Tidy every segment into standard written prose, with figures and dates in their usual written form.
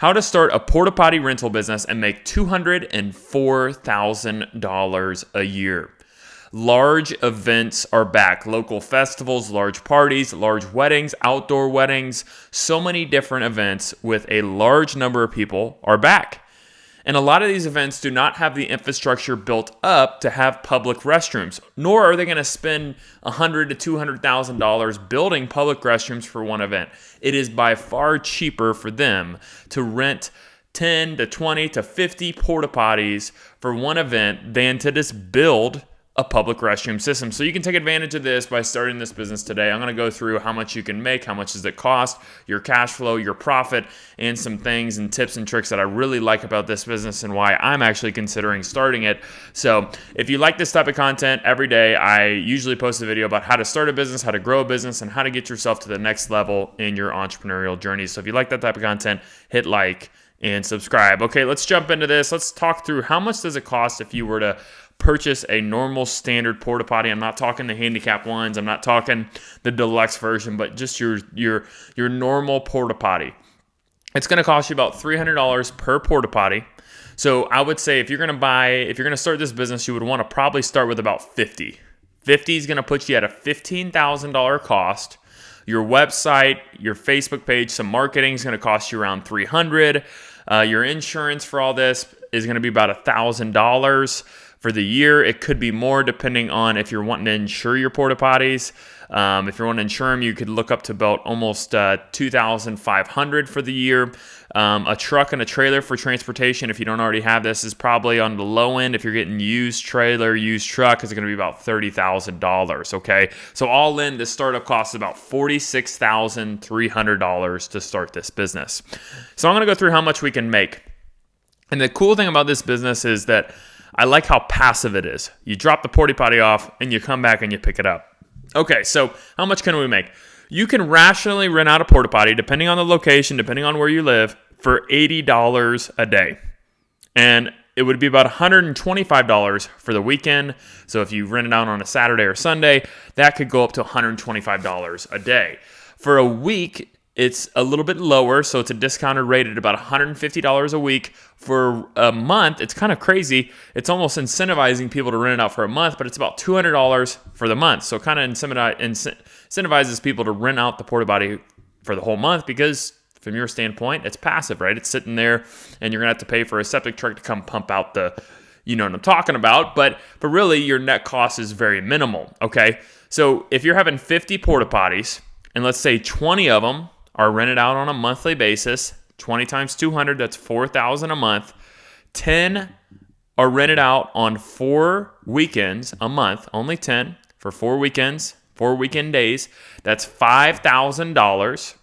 How to start a porta potty rental business and make $204,000 a year. Large events are back. Local festivals, large parties, large weddings, outdoor weddings, so many different events with a large number of people are back. And a lot of these events do not have the infrastructure built up to have public restrooms, nor are they going to spend $100,000 to $200,000 building public restrooms for one event. It is by far cheaper for them to rent 10 to 20 to 50 porta potties for one event than to just build a public restroom system. So you can take advantage of this by starting this business today. I'm going to go through how much you can make, how much does it cost, your cash flow, your profit, and some things and tips and tricks that I really like about this business and why I'm actually considering starting it. So if you like this type of content, every day I usually post a video about how to start a business, how to grow a business, and how to get yourself to the next level in your entrepreneurial journey. So if you like that type of content, hit like and subscribe. Okay, let's jump into this. Let's talk through how much does it cost if you were to purchase a normal standard porta potty. I'm not talking the handicap ones. I'm not talking the deluxe version, but just your normal porta potty. It's going to cost you about $300 per porta potty. So I would say if you're going to start this business, you would want to probably start with about 50. 50 is going to put you at a $15,000 cost. Your website, your Facebook page, some marketing is going to cost you around $300. Your insurance for all this is going to be about $1,000 for the year. It could be more depending on if you're wanting to insure your porta potties. If you want to insure them, you could look up to about almost $2,500 for the year. A truck and a trailer for transportation, if you don't already have this, is probably on the low end. If you're getting used trailer, used truck, it's going to be about $30,000. Okay, so all in, this startup costs about $46,300 to start this business. So I'm going to go through how much we can make. And the cool thing about this business is that I like how passive it is. You drop the porta potty off and you come back and you pick it up. Okay, so how much can we make? You can rationally rent out a porta potty, depending on the location, depending on where you live, for $80 a day. And it would be about $125 for the weekend. So if you rent it out on a Saturday or Sunday, that could go up to $125 a day. For a week, it's a little bit lower, so it's a discounted rate at about $150 a week. For a month, it's kind of crazy. It's almost incentivizing people to rent it out for a month, but it's about $200 for the month. So it kind of incentivizes people to rent out the porta potty for the whole month because from your standpoint, it's passive, right? It's sitting there, and you're going to have to pay for a septic truck to come pump out the, you know what I'm talking about, but really your net cost is very minimal, okay? So if you're having 50 porta potties, and let's say 20 of them are rented out on a monthly basis, 20 times 200, that's $4,000 a month. 10 are rented out on 4 weekends a month, only 10 for 4 weekends, 4 weekend days. That's $5,000.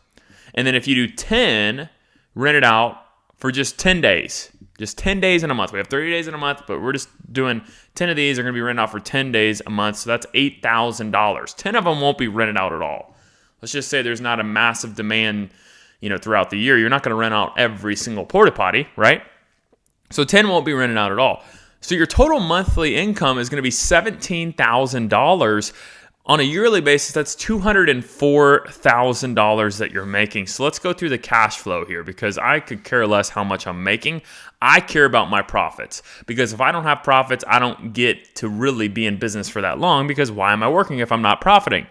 And then if you do 10 rented out for just 10 days, just 10 days in a month. We have 30 days in a month, but we're just doing 10 of these are going to be rented out for 10 days a month. So that's $8,000. 10 of them won't be rented out at all. Let's just say there's not a massive demand, throughout the year. You're not going to rent out every single porta potty, right? So 10 won't be rented out at all. So your total monthly income is going to be $17,000. On a yearly basis, that's $204,000 that you're making. So let's go through the cash flow here because I could care less how much I'm making. I care about my profits because if I don't have profits, I don't get to really be in business for that long because why am I working if I'm not profiting?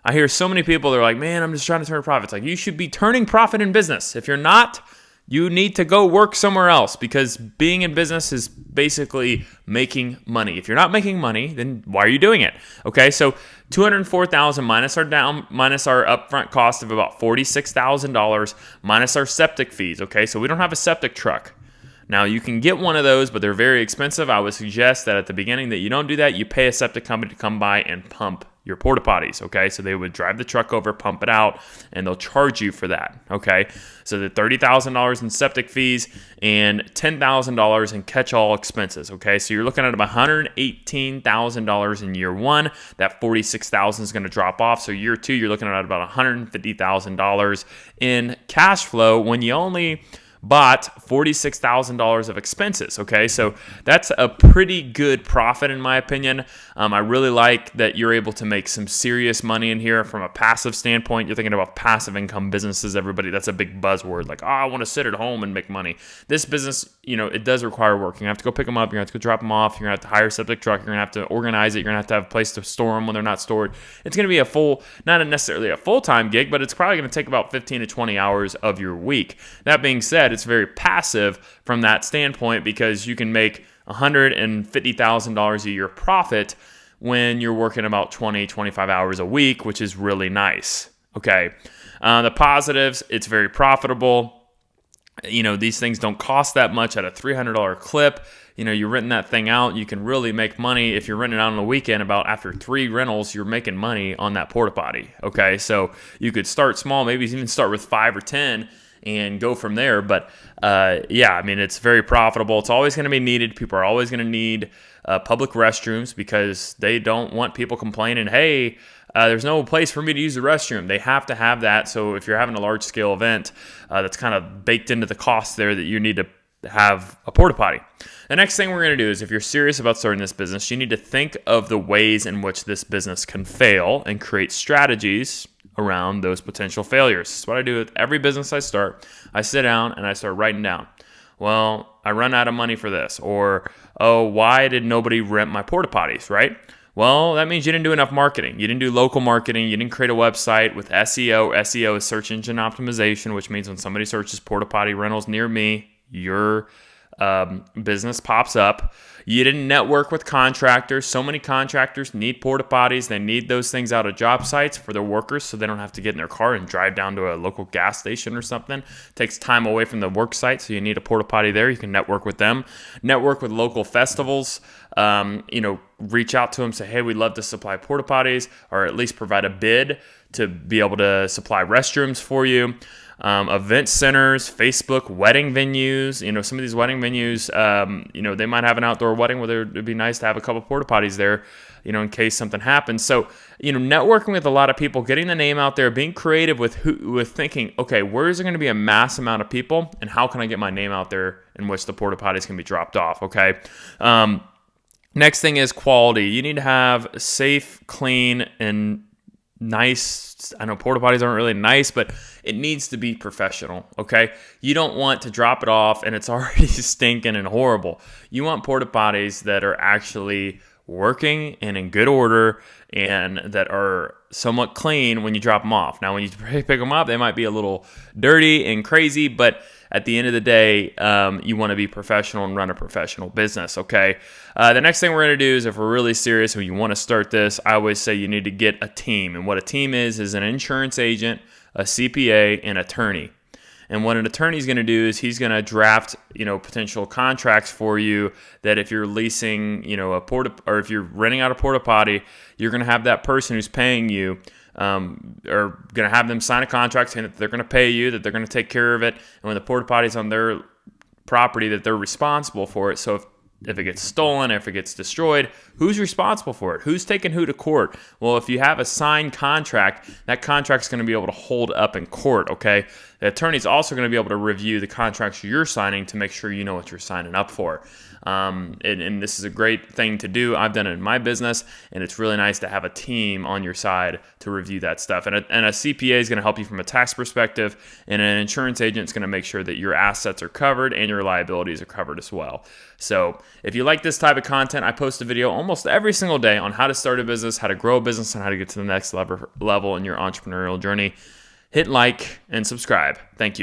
I hear so many people, they're like, man, I'm just trying to turn profits. Like, you should be turning profit in business. If you're not, you need to go work somewhere else because being in business is basically making money. If you're not making money, then why are you doing it? Okay, so $204,000 minus our upfront cost of about $46,000 minus our septic fees. Okay, so we don't have a septic truck. Now, you can get one of those, but they're very expensive. I would suggest that at the beginning that you don't do that. You pay a septic company to come by and pump your porta potties, okay? So they would drive the truck over, pump it out, and they'll charge you for that, okay? So the $30,000 in septic fees and $10,000 in catch-all expenses, okay? So you're looking at about $118,000 in year one. That $46,000 is going to drop off. So year two, you're looking at about $150,000 in cash flow when you only but $46,000 of expenses. Okay, so that's a pretty good profit in my opinion. I really like that you're able to make some serious money in here from a passive standpoint. You're thinking about passive income businesses, everybody. That's a big buzzword. Like, oh, I want to sit at home and make money. This business, it does require work. You're going to have to go pick them up. You're going to have to go drop them off. You're going to have to hire a septic truck. You're going to have to organize it. You're going to have a place to store them when they're not stored. It's going to be not necessarily a full-time gig, but it's probably going to take about 15 to 20 hours of your week. That being said, it's very passive from that standpoint because you can make $150,000 a year profit when you're working about 20, 25 hours a week, which is really nice. Okay. The positives, it's very profitable. These things don't cost that much at a $300 clip. You're renting that thing out. You can really make money if you're renting it out on the weekend. About after 3 rentals, you're making money on that porta potty. Okay. So you could start small, maybe even start with 5 or 10 and go from there. But it's very profitable. It's always going to be needed. People are always going to need public restrooms because they don't want people complaining, hey, there's no place for me to use the restroom. They have to have that. So if you're having a large scale event, that's kind of baked into the cost there that you need to have a porta potty. The next thing we're going to do is if you're serious about starting this business, you need to think of the ways in which this business can fail and create strategies around those potential failures. That's what I do with every business I start. I sit down and I start writing down, well, I run out of money for this, or, oh, why did nobody rent my porta potties, right? Well, that means you didn't do enough marketing. You didn't do local marketing. You didn't create a website with SEO. SEO is search engine optimization, which means when somebody searches porta potty rentals near me, your business pops up. You didn't network with contractors. So many contractors need porta potties. They need those things out of job sites for their workers so they don't have to get in their car and drive down to a local gas station or something. It takes time away from the work site, so you need a porta potty there. You can network with them. Network with local festivals. Reach out to them, say, hey, we'd love to supply porta potties, or at least provide a bid to be able to supply restrooms for you. Event centers, Facebook, wedding venues. Some of these wedding venues, they might have an outdoor wedding where it'd be nice to have a couple porta potties there, in case something happens. So, networking with a lot of people, getting the name out there, being creative with thinking, okay, where is there going to be a mass amount of people, and how can I get my name out there in which the porta potties can be dropped off? Okay. Next thing is quality. You need to have safe, clean, and nice. I know porta potties aren't really nice, but it needs to be professional. Okay. You don't want to drop it off and it's already stinking and horrible. You want porta potties that are actually working and in good order and that are somewhat clean when you drop them off. Now, when you pick them up, they might be a little dirty and crazy, but at the end of the day, you want to be professional and run a professional business, okay? The next thing we're going to do is if we're really serious and you want to start this, I always say you need to get a team. And what a team is an insurance agent, a CPA, and attorney. And what an attorney is going to do is he's going to draft, potential contracts for you that if you're leasing, or if you're renting out a porta potty, you're going to have that person who's paying you are going to have them sign a contract saying that they're going to pay you, that they're going to take care of it, and when the porta potty's on their property, that they're responsible for it. So if it gets stolen, if it gets destroyed, who's responsible for it? Who's taking who to court? Well, if you have a signed contract, that contract's going to be able to hold up in court, okay? The attorney's also going to be able to review the contracts you're signing to make sure you know what you're signing up for. And this is a great thing to do. I've done it in my business, and it's really nice to have a team on your side to review that stuff. And a CPA is going to help you from a tax perspective, and an insurance agent is going to make sure that your assets are covered and your liabilities are covered as well. So if you like this type of content, I post a video almost every single day on how to start a business, how to grow a business, and how to get to the next level in your entrepreneurial journey. Hit like and subscribe. Thank you.